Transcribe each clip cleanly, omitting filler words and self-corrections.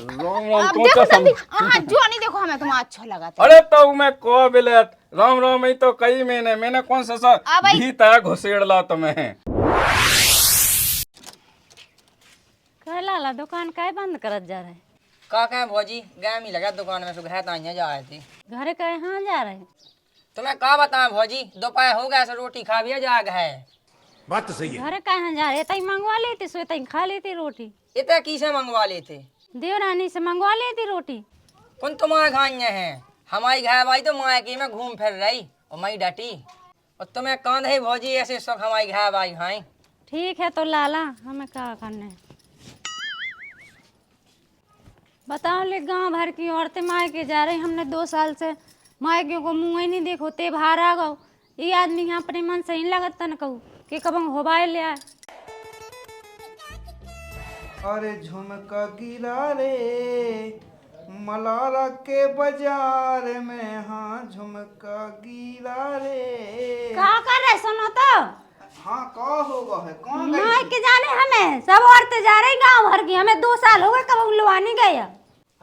राम राम अब कौन देखो सा जल्दी हाँ जो नहीं देखो हमें तुम्हें अच्छा लगा था। अरे तो मैं को बिलेट राम राम ही तो कही मैंने कौन सा अब भाई भीतर घुसेड़ला तुम्हें। कह लाला दुकान काहे बंद करत जा रहे? का कहें भौजी गैम ही लगा दुकान में सुबह तो जा रही थी। घरे कहे हाँ जा रहे? तुम्हें का बताएं भौजी दोपहर हो गया से रोटी खा भी जा है। बात तो सही है। घरे कहे जा रहे? तई मंगवा लेती सो तई खा लेती रोटी। इतने किसे मंगवा लेते देवरानी से मंगवा लेती रोटी। कौन तुम्हारे खाइए हैं हमारी घर भाई तो मायके में घूम फिर रही और मई डटी और तुम्हें कांध है भौजी ऐसे शौक हमारी घर भाई खाई। ठीक है तो लाला हमें क्या करने बताओ। ले गांव भर की औरतें मायके जा रही, हमने 2 साल से मायके को मुँह ही नहीं देखो ते बाहर आ गो। ये आदमी यहाँ अपने मन से ही लगता न कहूँ कि कब होबाए ले आए। अरे झुमका गिरा रे मलारा के बाजार में, हाँ झुमका गिरा रे। क्या कर रहे सुनो तो। हाँ का होगा है कौन गई? मायके जाने हमें सब औरतें जा रही गांव भर की, हमें 2 साल हो गए कब लुआ नहीं गया।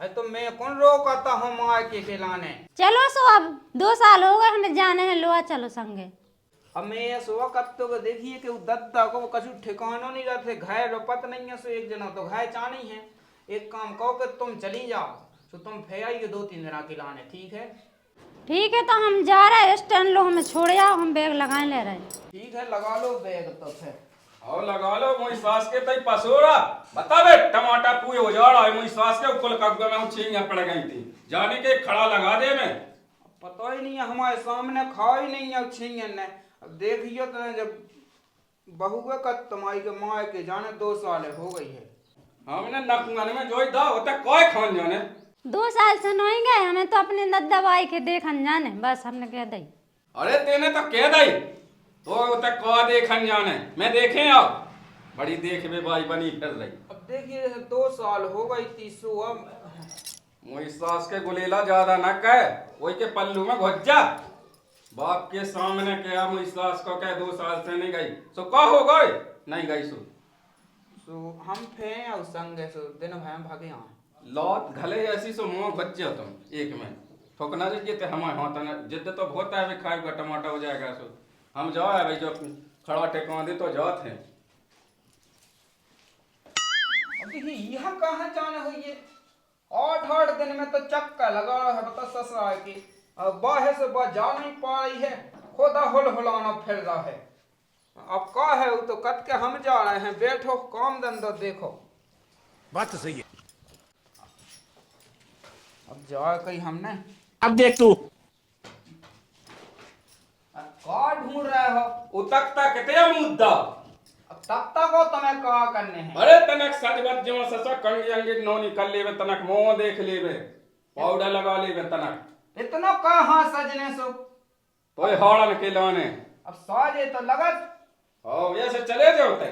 है तो मैं कौन रोकता हूँ मायके के लाने। चलो सो अब 2 साल हो गए हमें जाने हैं, लोआ चलो संगे। अब मैं ये सुबह कत्तो को देखिए कि दद्दा को कछु ठिकाना नहीं रहते घाय रोपत नहीं है। सो एक जना तो घाय चानी है। एक काम कहो कि तुम चली जाओ तो तुम फेराई के 2-3 दिन के लाने ठीक है। ठीक है तो हम जा रहे हैं स्टैंड, लो हमें छोड़ आओ, हम बैग लगाए ले रहे हैं। ठीक है लगा लो बैग तो फिर। और लगा लो मोई सास के तई पसोरा बता बे टमाटर पूरे हो जा रहा है मोई सास के कुल कब्बे में उछिंगा पड़ गई थी जाने के खड़ा लगा दे मैं। पता ही नहीं है हमारे सामने खा ही नहीं है छीन ने। अब देखिए तो जब बहुए का तुम्हारी के माँ के जाने 2 साल हो गई है। हमने नकुआन में जोई दा होता कोई खान जाने 2 साल से नहीं गए, हमें तो अपने दद्दा बाई के देखन जाने बस हमने कह दी। अरे तेने तो कह दई तो तक को देखन जाने मैं देखे आओ बड़ी देख बे बाई बनी फिर रही। अब देखिए 2 साल हो गई थी सो अब मोई सास के गुलेला ज्यादा न कह वही के पल्लू में घुस जा। बाप के सामने क्या मोई सास को कह 2 साल से नहीं गई सो का हो गई नहीं गई सो हम फे और संग सो दिन भर हम भागे यहाँ लौट घले ऐसी सो मुंह बच जा तुम एक में ठोकना चाहिए थे हमारे हाथ न जिद्द तो बहुत है भी खाएगा टमाटर हो जाएगा सो हम जाओ है भाई जो खड़ा टेकवा दे तो जात है। अब देखिए यहाँ कहाँ जाना हुई है 8-8 दिन में तो चक्का लगा है बता ससुरा की। अब बाहर से बाहर जा नहीं पा रही है खुदा हुलाना फिर रहा है। अब का है वो तो कट के हम जा रहे हैं बैठो काम धंधा देखो। बात तो सही है। अब जा कहीं हमने अब देख तू का ढूंढ रहे हो। उतकता कितने मुद्दा अब तब तक हो तुम्हें का करने हैं। अरे तनक सजबत जो ससा कंगी अंगी नौनी कर लेवे तनक मुंह देख लेवे पाउडर लगा लेवे तनक इतना कहाँ सजने सो तो हॉड़न के लाने अब साजे तो लगत ओ ऐसे चले जाओ ते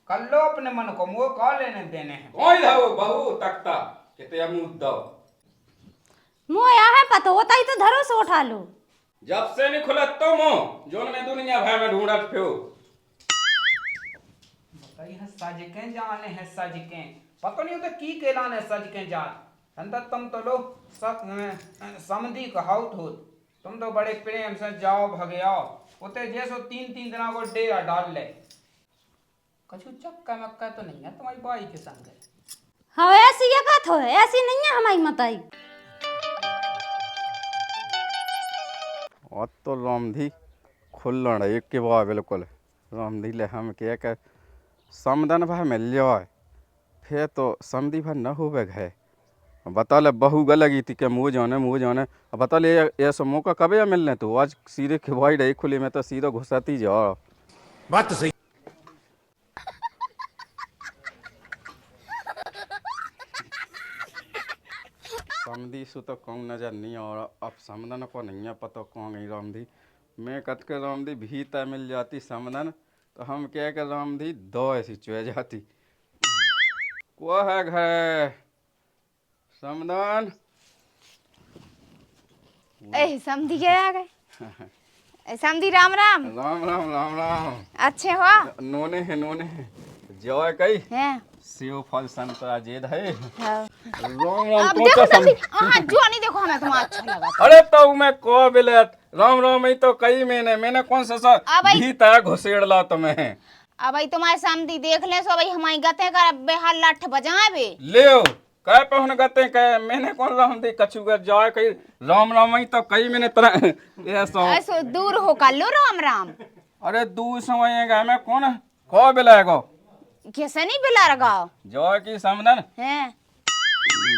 कर लो अपने मन को मुँह का लेने देने हैं। कौन है वो बहू तकता कितने मुद्दा मुँह यहाँ है पता होता ही तो धरो से उठा लो। जब से नहीं खुला तो मुंह जोन में दुनिया भर में ढूंढत फिरो बताइए सजके जाने हैं सजके पता नहीं होता की कहलाने सजके जान अंदर तुम तो लो समझी कहावत हो तुम तो बड़े प्रेम से जाओ भगे आओ उते जैसो 3-3 दिन को डेरा डाल ले कछु चक्का मक्का तो नहीं है तुम्हारी बाई के संग। हाँ ऐसी ये बात हो ऐसी नहीं है हमारी मताई। और तो रामधी खुल्लण एक के बाद बिल्कुल रामधी ले हम के समदन भाई मिल जाए फिर तो समधी भाई न हो है बता ले बहू ग लगी थी कि मुँह जाने बता ले ऐसा मौका कब मिलने तो आज सीधे खिवाई रही खुली में तो सीधा घुसाती जाओ। बात तो सही। समधी सु तो कौन नजर नहीं और अब समदन को नहीं है पता कौन गई रामधी मैं कत के रामधी भीतर मिल जाती समदन तो हम क्या कर रामधी 2 ऐसी चुह जाती को है घर समदन ए समधी के आ गए। समधी राम राम। राम राम राम राम अच्छे हो नोने है जो है कही हैं सेव फल संतरा जेद है। हाँ। राम राम अब तो देखो सम... समधी, हाँ जो नहीं देखो हमें तुम्हारा अच्छा लगा। अरे तो मैं को बिलत राम राम ही तो कई मैंने कौन सा अब आई- भीतर घुसेड़ला तुम्हें। अब भाई तुम्हारे समधी देख ले सो भाई हमारी गते कर बेहाल लठ बजाए बे। ले कह पहुन गते कह मैंने कौन राम दी कछु कर जाए कई राम राम ही तो कई मैंने तरह ये सो। ऐसो दूर हो कर लो राम राम। अरे दूर समझेगा मैं कौन को बिलाएगो कैसे नहीं बिला रगाओ जो की समदन हैं?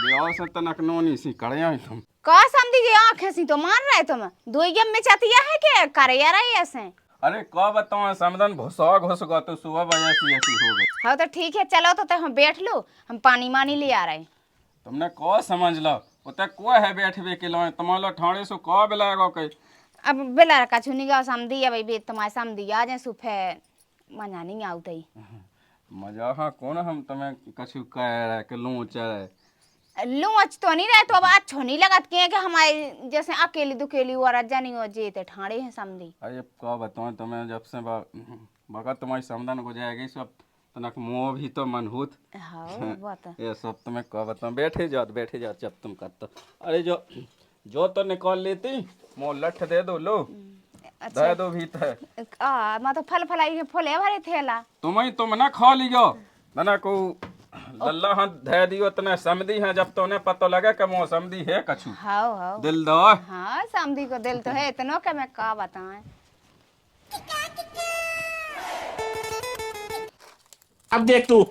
ब्याह से तनक नोनी सी कड़िया तुम। का समधी की आंखें सी तो मार रहे तुम दोइयम में चतिया है के करे यार ऐसे। अरे को बताओ समदन घुसा घुस गो तो सुबह बजे ऐसी ऐसी हो गई। हाँ तो ठीक है चलो तो हम बैठ लो हम पानी मानी ले आ रहे हैं। तुमने को समझ लो उते को है बैठवे के लो तुम्हारा ठाणे सो को बिलाएगो कई। अब बिला रखा छुनी का समधी है भाई बे तुम्हारे समधी आ जाए सुफे मजा नहीं आउतई। मजा हाँ कौन हम तुम्हें कछु कह रहे के लूं चढ़े। लूच तो नहीं रहे तो अब अच्छो नहीं लगत के हमारे जैसे अकेली दुकेली और जानी हो जेते ठाणे हैं समधी। अरे क्या बताऊं तुम्हें जब से बगा तुम्हारी समदन हो जाएगी सब तनक मोह भी तो मनहूत। हाँ बात है। ये सब तुम्हें क्या बताऊं बैठे जाओ जब तुम करते। अरे जो तो निकाल लेती मोह लठ दे दो लो दे दो भीतर। मैं तो फल फलाई के फले भरे थेला। तुम ना खा लियो ना को लल्ला हाथ धे दियो तना समधी है जब तो ने पता लगे कि मो समधी है कछु। हाँ हाँ दिल दो। हाँ समधी को दिल तो है इतना के मैं का बताएं। अब देख तू।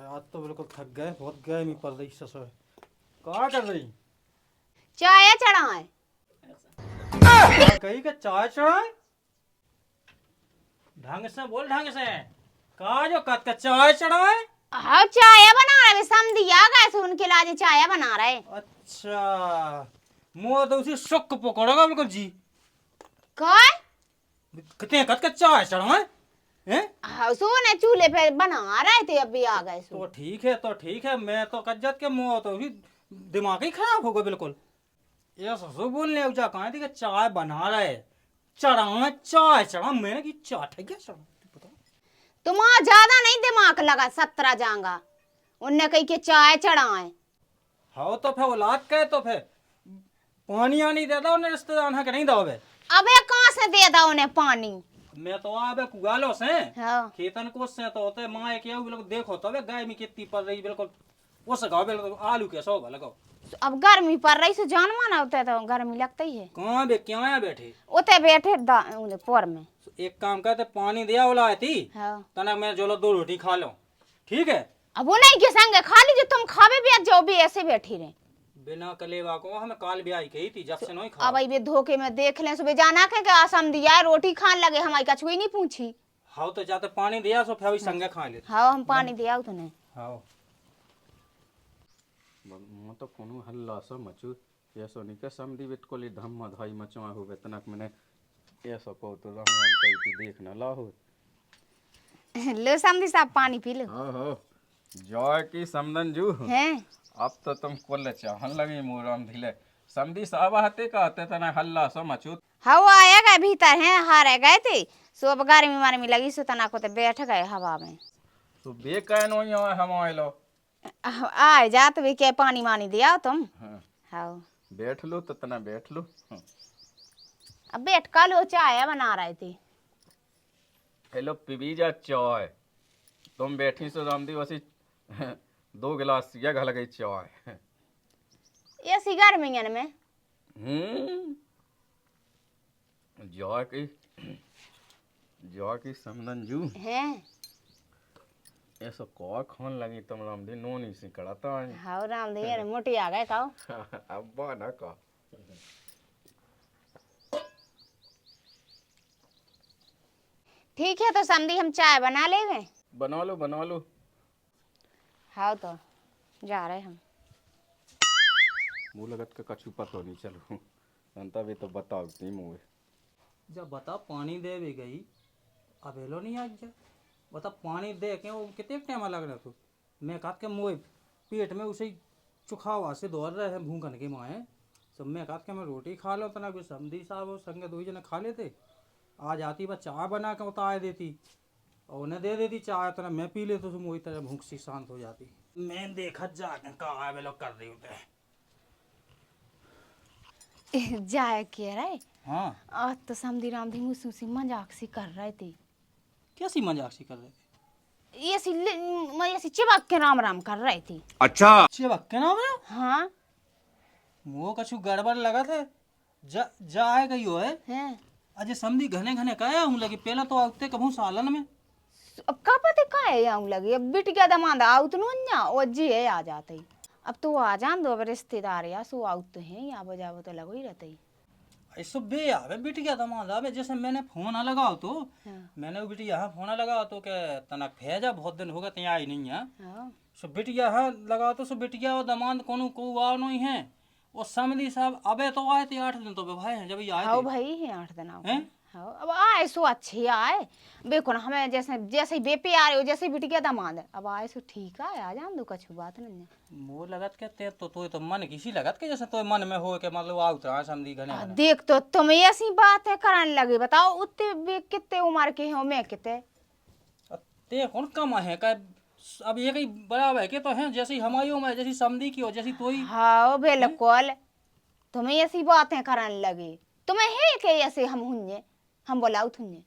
आज तो बिल्कुल थक गए, बहुत गर्मी पड़ रही ससुर। क्या कर रही? चाय चढ़ाए कही के चाय चढ़ाए? ढंग से बोल, ढंग से। कहा जो कत का चाय चढ़ाए? हाँ चाय बना रहे समधी आ गए सो उनके लाजे चाय बना रहे। अच्छा मुँह तो उसी शुक पकड़ोगा बिल्कुल जी। काय कितने कत का चाय चढ़ाए हैं? हाँ सोने चूल्हे पे बना रहे थे अभी आ गए सो। तो ठीक है मैं तो कज्जत के मुँह तो भी दिमाग ही खराब होगा बिल्कुल। ये ससुर बोलने उजा कहा थी कि चाय बना रहे चढ़ा चाय चढ़ा मैंने की चाय ठग गया चढ़ा। तुम्हारा ज्यादा नहीं दिमाग लगा 17 जांगा उनने कही के चाय चढ़ाए। हाँ तो फिर औलाद कहे तो फिर पानी आनी दे दो उन्हें रिश्तेदार है कि नहीं दोगे? अबे कहाँ से दे दो उन्हें पानी? मैं तो आबे कुगालो से हाँ। खेतन को से तो होते माँ एक बिल्कुल देखो तो गाय में कितनी पड़ रही बिल्कुल वो सगाओ बिल्कुल आलू के सौ लगाओ। अब गर्मी पड़ रही से जान माना होता है तो गर्मी लगता ही है। कहाँ बे क्या आया बैठे? उते बैठे पोर में। एक काम करते पानी दिया वाला थी हाँ। तना मैं जो 2 रोटी खा लो ठीक है। अब वो नहीं के संग खा लीजिए तुम खावे भी जाओ भी ऐसे बैठी रहे बिना कलेवा को हमें काल भी आई कही थी जब से नहीं खा। अब ये धोखे में देख ले सुबह जाना के आसम दिया रोटी खान लगे हमारी कछु ही नहीं पूछी। हाँ तो जाते पानी दिया सो फिर संगे खा ले। हाँ हम पानी दिया तूने। हाँ मैं तो कोनो हल्ला सा मचू ये सो निके समधी बिट को ली धम धाई मचवा हो तनक मैंने ये सो को तो राम राम कही थी देखना लाहो। लो समधी साहब पानी पी लो। हो जॉय की समदन जू हैं अब तो तुम कोल्ले चाहन लगी मोराम धिले समधी साहब आते कहते तना हल्ला सा मचू। हवा आया गए भीतर हैं हारे गए थे सो अब गर्मी मारमी लगी सो तना को तो बैठ गए हवा में। तो बेकैन हो यहाँ हम आइलो आए जा तो भी क्या पानी मानी दिया तुम। हाँ हाँ बैठ लो तो तना बैठ लो। अब बैठ का लो चाय बना रहे थे। हेलो पीबी जा चाय तुम बैठी सो रामदी वसी 2 गिलास ये घल गई चाय। ऐसी गर्मी में जॉय की समदन जू हैं ऐसा कौ खान लगी तुम रामदी नोनी सी कड़ाता है। हाँ राम दिया मोटी आ गए खाओ। अब्बा ना का ठीक है तो समधी हम चाय बना लेंगे। बना लो। हाँ तो जा रहे हम। मुँह लगत का कछु पतो नहीं चलो अंता भी तो बताओ नहीं मुँह जब बता पानी दे भी गई अब हेलो नहीं आज जा बता पानी दे के वो कितने टाइम लग रहा तू मैं काट के मुँह पेट में उसे चुखावा से दौड़ रहे हैं भूखन के माए सब मैं काट के मैं रोटी खा लो तना कोई समधी साहब और संग 2 जने खा लेते आज आती बस चाय बना के उतार देती और उन्हें दे देती चाय तो मैं पी ले तो वही तरह भूख सी शांत हो जाती। मैं देखा जाके कहाँ वे लोग कर रही होते। जाए कह रहे हाँ आज तो समधी रामधी मुझसे सी मजाक सी कर रहे थे। कैसी मजाक सी कर रहे थे? मैं ऐसी चिपक के राम राम कर रही थी। चिपक के नाम है हाँ वो कछु गड़बड़ लगा थे। जाए गई हो है हैं अजय समधी घने घने कहे हूँ लगे पहला तो आते कभू सालन में। अब का पता का है आऊं लगी अब बिट गया दमाद आउत नो ना ओ जी है आ जाते अब तो आ जान दो अब रिश्तेदार या सो आउत तो है या बजावो तो लगो ही रहते। ऐसो बे आवे बिट गया दमाद आवे जैसे मैंने फोन आ लगाओ तो हाँ। मैंने वो बिटिया हाँ फोन लगाओ तो के तनक भेजा बहुत दिन हो गए तैयार आई नहीं है। हाँ सो बिटिया हाँ लगाओ तो सो बिटिया और दमाद कोनो को आओ नहीं है वो समधी साहब अबे तो आए थे 8 दिन तो भाई हैं जब ये आए हाँ थे भाई है 8 दिन आओ हैं? हाँ अब आए सो अच्छे आए देखो ना हमें जैसे जैसे बेपे आ रहे हो जैसे बिट गया दमाद अब आए सो ठीक है आ जान दो कछु बात नहीं है। वो लगत के ते तो मन किसी लगत के जैसे तो मन में हो के मतलब आ उतरा समधी घने घने। देख तो तुम्हें ऐसी बात है करने लगे बताओ उतने कितने उम्र के हो मैं कितने ते कौन कम है का अब ये कहीं बराबर है के तो है जैसी हमारी उम्र जैसी समधी की हो जैसी तो ही। हाँ बिल्कुल तुम्हें ऐसी बातें करने लगे तुम्हें है के ऐसे हम हुन्ने हम बोलाऊ थुन्ने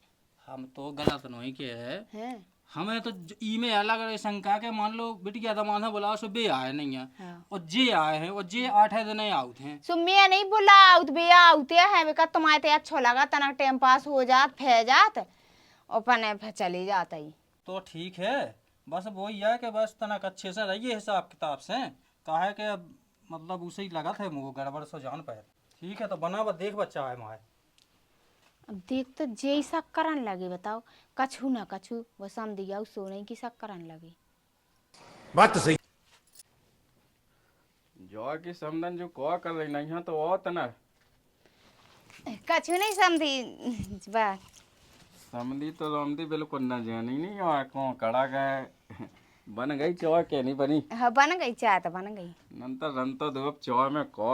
हम तो गलत नहीं के है हैं हमें तो ई में अलग अलग शंका के मान लो बिटिया दमान है बोला सो बे आए नहीं है हाँ। और जे आए हैं और जे 8 दिन आउट हैं। सो मैं नहीं बोलाऊ बे आउते है वे का तुम्हारे अच्छा लगा तना टाइम पास हो जात फे जात और पने चली जाता ही तो ठीक है बस वही है कि बस तनक अच्छे से रहिए हिसाब किताब से काहे के मतलब उसे ही लगा था मुझको गड़बड़ सो जान पाए। ठीक है तो बना बस देख बच्चा है माए अब देख तो जैसा करन लगे बताओ कछु ना कछु वो सम दिया सोने की सब करन लगे। बात तो सही। जो कि समदन जो को कर रही नहीं है तो वो तना कछु नहीं समझी बात समझी तो रामदी बिल्कुल न जानी नहीं और को कड़ा गए बन गई चौ के नहीं बनी। हाँ बन गई चाय तो बन गई नंतर रंतो दो चौ में को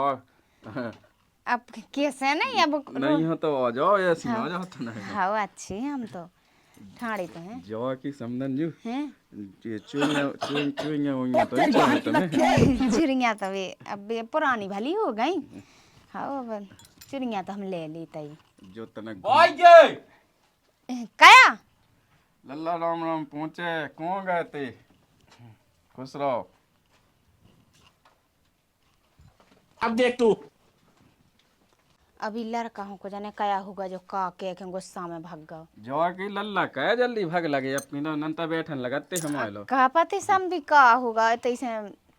अब कैसे नहीं अब नहीं हो तो आ जाओ ऐसी आ जाओ तो नहीं हाँ अच्छे हैं हम तो ठाड़े तो हैं जो कि समदन जो हैं ये चुईंगे होंगे तो ही चाहिए तुम्हें चिड़िया तो वे अब ये पुरानी भली हो गई। हाँ अब चिड़िया तो हम ले लेते ही जो तने कया लल्ला राम राम पहुँचे कौन गए थे खुश रहो। अब देख तू। अभी लड़का हूँ को जाने कया होगा जो का के गुस्सा में भाग गओ जो कि लल्ला कहे जल्दी भाग लगे अपनी तो नंता बैठन लगाते हमारे लोग का पति समझी का होगा तैसे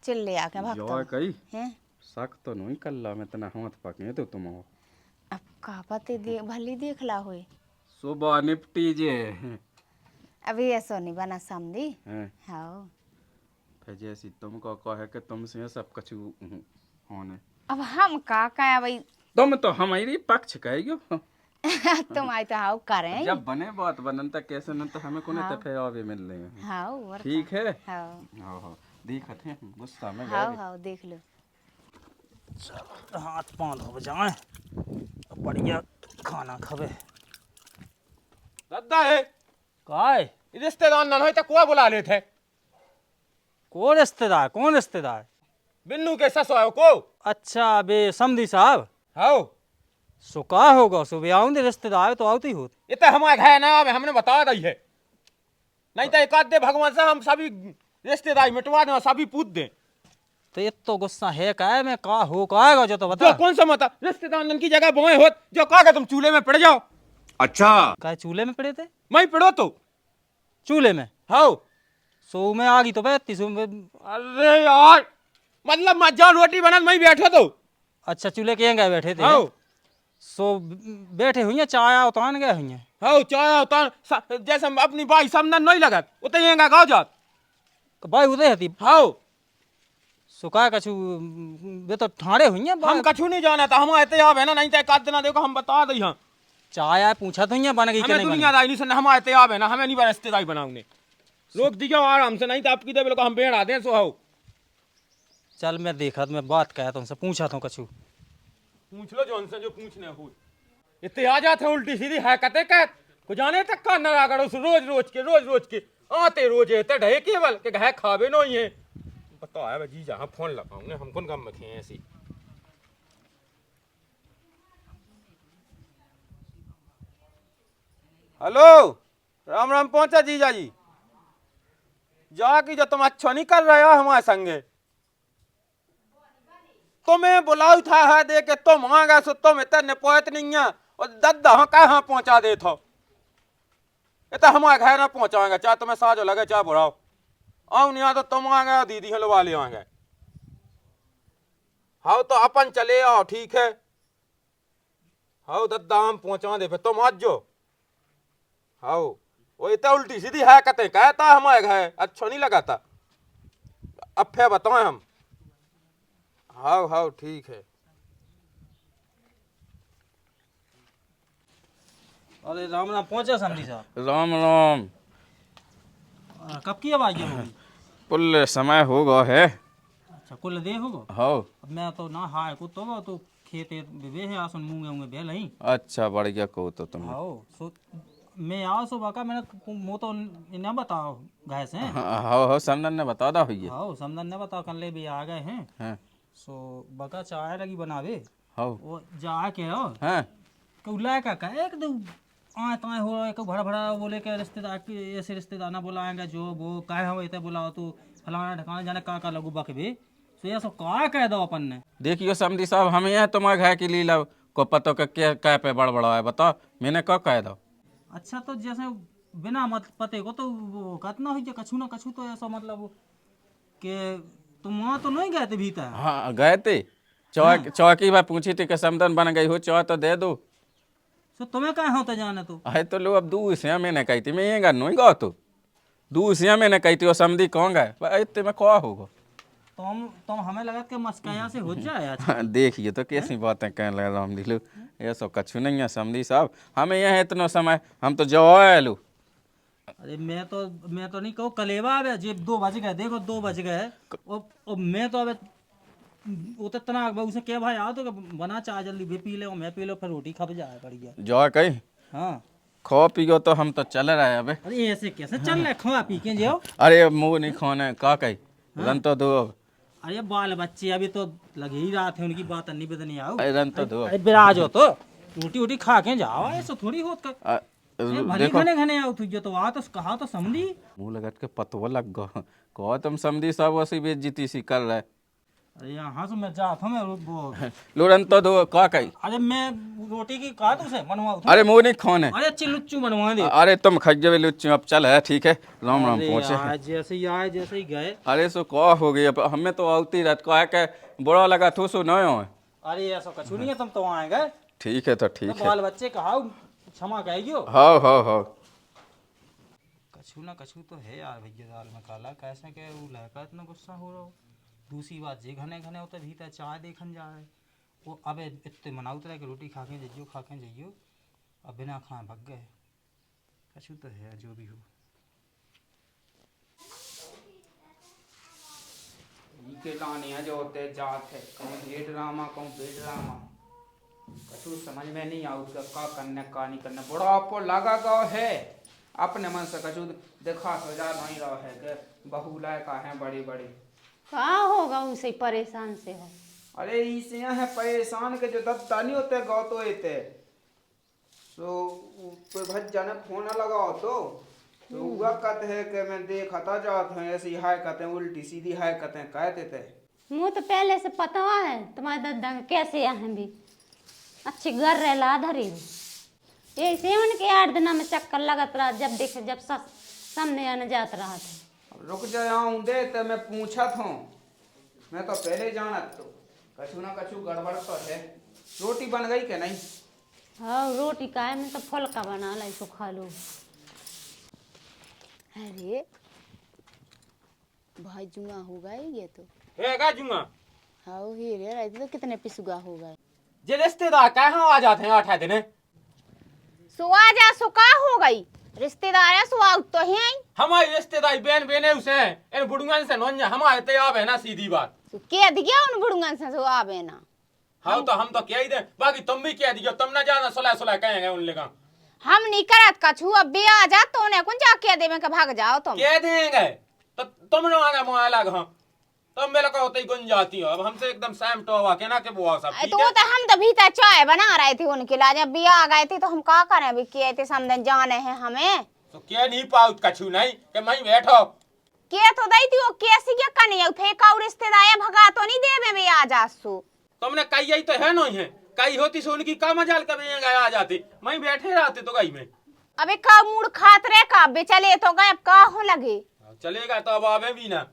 चिल्ले आके भाग जो कही हैं शक तो नहीं कल्ला में तना हाथ पकड़े तो तुम हो अब का पति दे भली देख ला हुए सुबह निपटी जे अभी ऐसा नहीं बना समझी। हैं हाँ फिर जैसी तुमको कहे कि तुमसे सब कुछ होने अब हम का कया भाई तुम तो हमारी पक्ष कहेगी तुम आई तो हाँ करें जब बने बात बनन तक कैसे न तो हमें कोने तो फिर अभी मिल रहे हैं। हाँ और ठीक है हाँ हाँ देखत हैं गुस्सा में हाँ गए हाँ देख लो हाथ पाँव धो जाए बढ़िया खाना खावे। दादा है काय रिश्तेदार ना हो तो को बुला लेते कौन रिश्तेदार बिन्नू के ससुर को। अच्छा बे समधी साहब हाँ सो का होगा सुबह आऊंगे रिश्तेदार तो आते ही होते। ये तो हमारे घर ना आवे हमने बता दी है नहीं तो एक आध दे भगवान से हम सभी रिश्तेदार मिटवा दें सभी पूछ दें। तो ये तो गुस्सा है का मैं का हो का जो तो बता जो कौन सा मता रिश्तेदार की जगह बोए होत जो कहा तुम चूल्हे में पड़ जाओ। का चूल्हे में पड़े थे मैं पड़ो तो चूल्हे में हाँ सो में आ गई तो बैठती सो अरे यार मतलब मज्जा रोटी बना मैं बैठो तो। अच्छा चूल्हे के गए बैठे थे हाँ सो बैठे हुई चाय उतान गए हुई हाँ चाय तो जैसे अपनी बाई सामने नहीं लगा उतने गाँव जात भाई उदय हती हाँ सो का कछु वे तो ठाड़े हुई हम कछु नहीं जाना था हम आते आवे ना नहीं तो एक आध दिन देखो हम बता दी हाँ चाय पूछा तो बन गई कि हमें नहीं बनी? दुनियादारी से हम आते आवे ना हमें नहीं रिश्तेदारी बनाऊंगे लोग दिखो आराम से नहीं तो आपकी दे को हम बेड़ आते सो हो। चल मैं देखा मैं बात कहा तुमसे पूछा था कछु पूछ लो जो उनसे जो पूछने हो इतने आ जाते उल्टी सीधी है कहते कह को जाने तक का नगा करो रोज रोज के आते रोज है ते ढे केवल के घाय खावे नहीं है। बताओ है जी जहाँ फोन लगाऊंगे हमको गम में खे ऐसी। हेलो राम राम पहुंचा जीजा जी। जाकी जो तुम अच्छा नहीं कर रहे हो हमारे संगे तुम्हें बुलाऊ था है दे के तुम आ गए सो तुम इतने पोत नहीं है और दद्दा हाँ कहाँ पहुंचा दे थो। ये तो हमारे घर ना पहुंचाएंगे चाहे तुम्हें साजो लगे चाहे बुराओ। आओ नहीं तो तुम आ गए दीदी हलवा ले आ गए। हाँ तो अपन चले आओ ठीक है। हाँ दद्दा हम पहुंचा दे फिर तुम आज जो। हाँ वो इतना उल्टी सीधी है कहते कहता हमारे घर अच्छा नहीं लगा था। अब फिर बताएं हम। हाँ हाँ ठीक है। अरे राम राम पहुंचे समझी साहब। राम राम। कब की आवाज है होगी? कुल समय हो गया है। अच्छा कुल दे होगा। हाँ अब मैं तो ना हाय को तो खेत बे है आसन मूंगे मूंगे बे नहीं। अच्छा बढ़ गया कहो तो तुम। हाँ सो मैं आओ सो बाका मैंने मो तो इन्हें बताओ गए से। हाँ हाँ समझन ने बता दा हुई है। हाँ समझन ने बताओ कल ले भी आ गए हैं। हाँ सो बका चाय लगी बनावे। हाँ वो जा के हो हाँ कौला का एक दो आए ताए हो एक भड़ा भड़ा बोले के रिश्तेदार के ऐसे रिश्तेदार ना बुलाएंगे जो वो काहे हो इतने बुलाओ तो फलाना ढकाना जाने का लगू बक भी। सो ये सब का कह दो अपन ने। देखियो समझी साहब हमें यहाँ तुम्हारे घर की लीला को पतो के क्या पे बड़बड़ा है बताओ मैंने कब कह दो। अच्छा तो जैसे बिना मत पते को तो वो कतना हुई कछु ना कछु तो ऐसा मतलब कि तुम वहाँ तो नहीं गए थे भीतर। हाँ गए थे चौकी बार पूछी थी कि समदन बन गई हो चौ तो दे दो। सो तुम्हें कहाँ होते जाने तो। अरे तो लो अब दूर से मैंने कही थी मैं ये घर नहीं गो तो दूर से मैंने कही थी वो समझी कौन गए इतने में कौन होगा। तुम हमें लगा कि मस्कैया से हो जाए। हाँ, देखिए तो कैसी बातें कहने लगे राम दिलू ये सब कछु नहीं है समझी साहब हमें यहाँ इतना समय हम तो जो आलू। अरे मैं तो नहीं कहूँ कलेवा अब जे 2 बज गए देखो 2 बज गए और मैं तो अब वो तो इतना उसे क्या भाई आओ तो बना चाय जल्दी भी पी ले और मैं पी लो फिर रोटी खप जाए बढ़िया। जो कही हाँ खो पियो तो हम तो चल रहे हैं अबे। अरे ऐसे कैसे चल रहे खवा पी के जाओ। अरे मुँह नहीं खोने का कही रन तो दो। अरे बाल बच्चे अभी तो लगे ही रहा थे उनकी बात अन्नी बदनी आओ। अरे रन तो दो। अरे बिराज हो तो रोटी वोटी खा के जाओ ऐसा थोड़ी होत कर। भले देखो घने घने आओ तुझे तो आ तो कहा तो समझी। मुँह लगट के पतो लग गो कहो तुम समझी साहब ऐसी बेइज्जती सी कर रहे। अरे यहाँ से मैं जाता हूँ मैं वो। लो रन तो दो का कही। अरे मैं रोटी की कहा तुमसे बनवाओ। अरे मुँह नहीं खोने। अरे अच्छी लुच्चू बनवा दे। अरे तुम खज्जे लुच्चू अब चल है ठीक है राम राम अरे पहुँचे। यार, जैसे ही आए जैसे ही गए। अरे सो कौ हो गई अब हमें तो आती रात को है के बुरा लगा तो सो नहीं हो। अरे ऐसा कछु नहीं है तुम तो आए गए। ठीक है तो ठीक है। बाल बच्चे कहा क्षमा कहेगी। हाँ हाँ हाँ कछु ना कछु तो है यार भैया दाल में काला कैसे के वो लड़का इतना गुस्सा हो रहा हो। दूसरी बात जे घने घने होते भीतर चाय देखन जा रहे वो अब इतने मनाउत रहे कि रोटी खा के जाइयो अब बिना खाए भग गए। कछु तो है जो भी हो। के लाने हैं जो होते जात है कहूँ ये ड्रामा कहूँ बे ड्रामा कछु समझ में नहीं आऊ का करने का नहीं करने बड़ा आपको लगा गया है अपने मन से कछु देखा सजा नहीं रहा है कि बहू लायका है बड़ी बड़ी। कहाँ होगा उसे परेशान से हो। अरे इसे है परेशान के जो दत्ता नहीं होते गौ तो एते सो कोई भज्जा ने फोन लगाओ तो हुआ कहते है कि मैं देखता जात हूँ ऐसी हाय कहते हैं उल्टी सीधी हाय कहते हैं कहते थे। मुँह तो पहले से पता है तुम्हारे दादा का कैसे यहाँ भी अच्छी घर रहा धरी ये सेवन के 8 दिन में चक्कर लगत रहा जब देखे जब सामने आने जात रहा था। रुक जाऊँ दे तो मैं पूछा था मैं तो पहले जाना तो कछु ना कछु गड़बड़ तो है। रोटी बन गई क्या नहीं। हाँ रोटी का है मैं तो फुल्का बना लाई तो खा लो। अरे भाई जुआ हो गए ये तो है का जुआ हाँ ही रे रहे तो कितने पिसुगा हो गए। जे रिश्तेदार कहाँ आ जाते हैं 8 दिन सुआ जा सुका हो गई रिश्तेदार है सुआ तो है हमारी रिश्तेदारी बहन बहने उसे इन बुढ़िया से नोन्या हमारे ते आप है ना सीधी बात। तो कह दिया उन बुढ़ुआ से सुआ बेना। हाँ तो हम तो कह ही दे बाकी तुम भी कह दियो तुम ना जाना सुलह सुलह कहेंगे उन लेगा। हम नहीं करत कछु, अब बे आ जा तो ने कुन जाके दे में के भाग जाओ तुम। कह देंगे तो तुम लोग आगे मुँह अलग हाँ, तुम मेरे को होते ही गुन जाती हो। अब हमसे एकदम सैम तो हुआ के ना के बुआ सब ठीक तो वो है। तो हम तो भीतर चाय बना रहे थे उनके लिए, जब बिया आ गए थे तो हम क्या करें, अभी किए थे समझ जाने हैं हमें तो क्या नहीं पाऊ कछु नहीं कि मैं बैठो। के तो दई थी वो कैसी क्या कने फेंका और रिश्तेदार भगा तो नहीं दे में भी आ जासू। तुमने कही यही तो है नहीं है, कही होती सो उनकी का मजाल कभी आ जाती, मैं बैठे रहते तो गई में। अबे का मूड खात रे का बे चले तो गए, अब का हो लगे चलेगा तो अब आवे भी ना,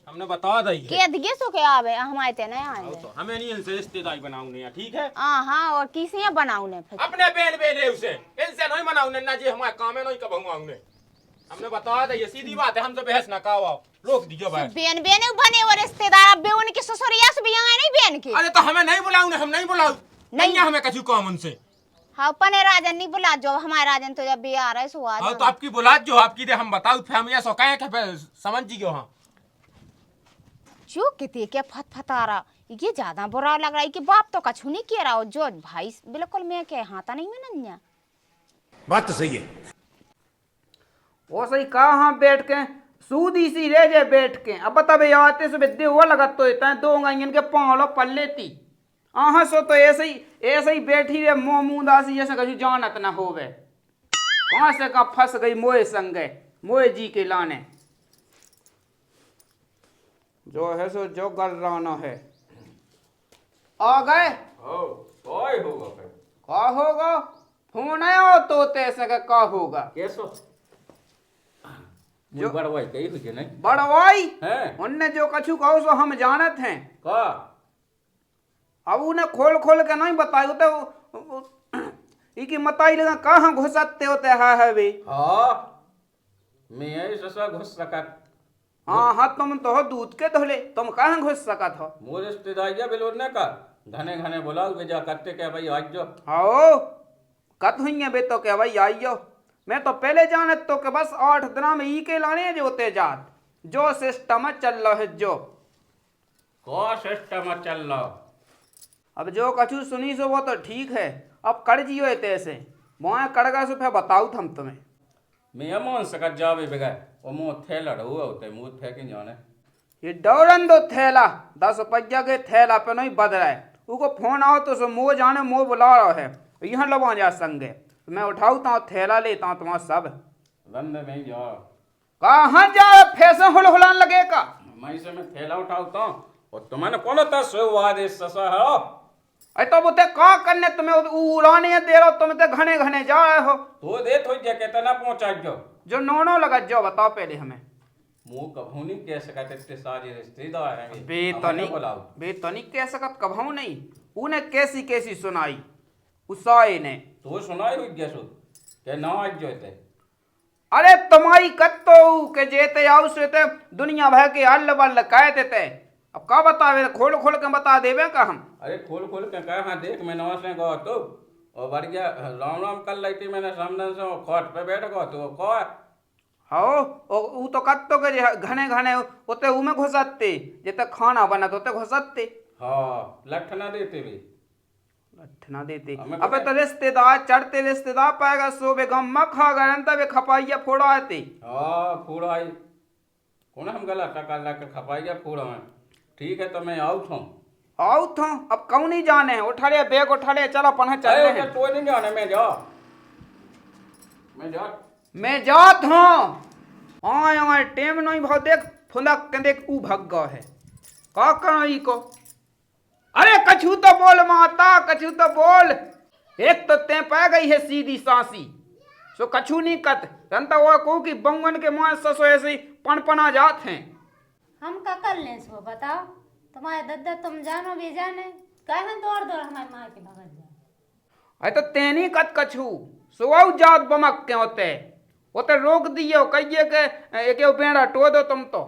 हमने बता दी है। के दिए सो के आवे हम आए थे नहीं आए तो हमें नहीं इनसे रिश्तेदारी बनाऊंगे यहाँ, ठीक है। हां और किसी बनाऊने फिर अपने बेन बेने उसे इनसे नहीं बनाऊंगे ना जी, हमारे काम में नहीं कबाऊंगे। हमने बता दी, सीधी बात है, हम तो बहस ना कहो, रोक दीजिए भाई। बेन बेन बने वो रिश्तेदार, अब बे उनके ससुरिया से भी आए नहीं बेन के। अरे तो हमें नहीं बुलाऊंगे, हम नहीं बुलाऊ नहीं, हमें कछु काम उनसे। हाँ पने राजन नहीं बुला, जो हमारे राजन तो जब भी आ रहा है सो आ हाँ जाओ। तो आपकी बुला जो आपकी दे हम बताऊ, फिर हम ये सो कहें कि समझ जी हाँ। जो कितने के फतफता रहा, ये ज्यादा बुरा लग रहा है कि बाप तो कछु नहीं किया रहा, जो भाई बिल्कुल मैं के हाथा नहीं में नन्या। बात तो सही है। वो सही कहाँ बैठ के सूदी सी रह जाए बैठ के। अब बता भैया आते से बेदे हुआ लगा तो इतना दो गायन के पाँव पल लेती आहा सो तो ऐसे ही बैठी रे मुँह मुँदासी जैसे कछु जानत ना होवे। कहाँ से का फंस गई मोए संगे, मोए जी के लाने। जो है सो जो गर्राना है। आ गए का होगा, फोन आया तो ऐसे का होगा कैसो जो बड़वाई कही हुई नहीं बड़वाई हैं? उनने जो कछु कहो सो हम जानत हैं। का अब उन्हें खोल खोल के नहीं बताई तो इकी मताई लगा कहाँ घुसते होते है वे। हाँ मैं ससा घुस सकत। हाँ तुम तो हो दूध के धोले, तुम कहाँ घुस सकत हो। मोर रिश्तेदारिया बिलोने का घने घने बुलाओ बेजा करते क्या भाई आज जो आओ कत हुई बे तो क्या भाई आइयो। मैं तो पहले जानत तो के बस 8 दिन में ई के लाने जो होते जात, जो सिस्टम चल रहा है जो को सिस्टम चल रहा। अब जो कछु सुनी सो वो तो ठीक है, अब कर जियो तैसे मोए कड़गा से फिर बताऊ हम तुम्हें। मैं मन सकत जावे बगैर वो मुंह थैला हुआ होते मुंह फेंके जाने। ये दौड़न दो थैला 10 पहिया के थैला पे नहीं बद रहा है। उको फोन आओ तो सो मुँह जाने मुँह बुला रहा है, यहाँ लगा जा संगे मैं उठाऊता हूँ थैला लेता हूँ तुम्हारा सब। बंद में जा कहाँ जा फैसे हुल हुलान लगेगा। मैं से मैं थैला उठाता हूँ और तुम्हारे कौन तस्वाद ससा है। अरे तो बोते का करने तुम्हें उड़ाने दे रहा हो, तुम तो घने घने जा रहे हो। तो दे थोड़ी जगह कितना पहुंचा जो नोनो लगा जाओ बताओ पहले हमें। मुंह कभू नहीं कह सकते इतने सारे रिश्तेदार हैं। बे तो नहीं कह सकत कभाऊ नहीं। उन्हें कैसी कैसी सुनाई उसाए ने तो सुनाई हुई गैसो के ना आज जो थे। अरे तुम्हारी कत्तो के जेते आओ से दुनिया भर के अल्ल बल्ल कह देते। अब का बतावे, खोल खोल के बता देवे का हम। अरे खोल खोल के कहा हाँ देख मैं नवा से गो तो और बढ़ गया राम राम कर ली थी मैंने सामने से खोट पे बैठ गो तो को हो ऊ तो कत्तो के घने घने होते उमे घुसते जेते खाना बनत होते घुसते। हाँ लठ ना देते भी लठ ना देते। हमें अबे तो रिश्तेदार चढ़ते रिश्तेदार पाएगा सोबे गम खा गए तबे खपाइया फोड़ा आते। हाँ फूड़ा आई कौन हम गला टका ला के खपाइया फूड़ा में। ठीक है तो मैं आउट हूँ। आओ तो अब कौन नहीं जाने हैं, उठा लिया बैग उठा लिया चलो पन्हा चलते हैं। तो नहीं जाने मैं जा मैं जात हूँ। हाँ टेम नहीं भाव देख फुंदक के देख ऊ भग गया है का करो ई को। अरे कछु तो बोल माता, कछु तो बोल। एक तो ते पा गई है सीधी सांसी सो कछु नहीं कत रंता वो को कि बंगन के मुंह ससो ऐसे पनपना जात हैं। हम का कर लें सो बताओ, तुम्हारे दद्दा तुम जानो भी जाने कहे दौड़ दौड़ हमारे माँ के भगत जाए। अरे तो तेनी कत कछु सुआउ जात बमक के होते रोक दिए कहिए के एक बेड़ा टो दो तुम तो।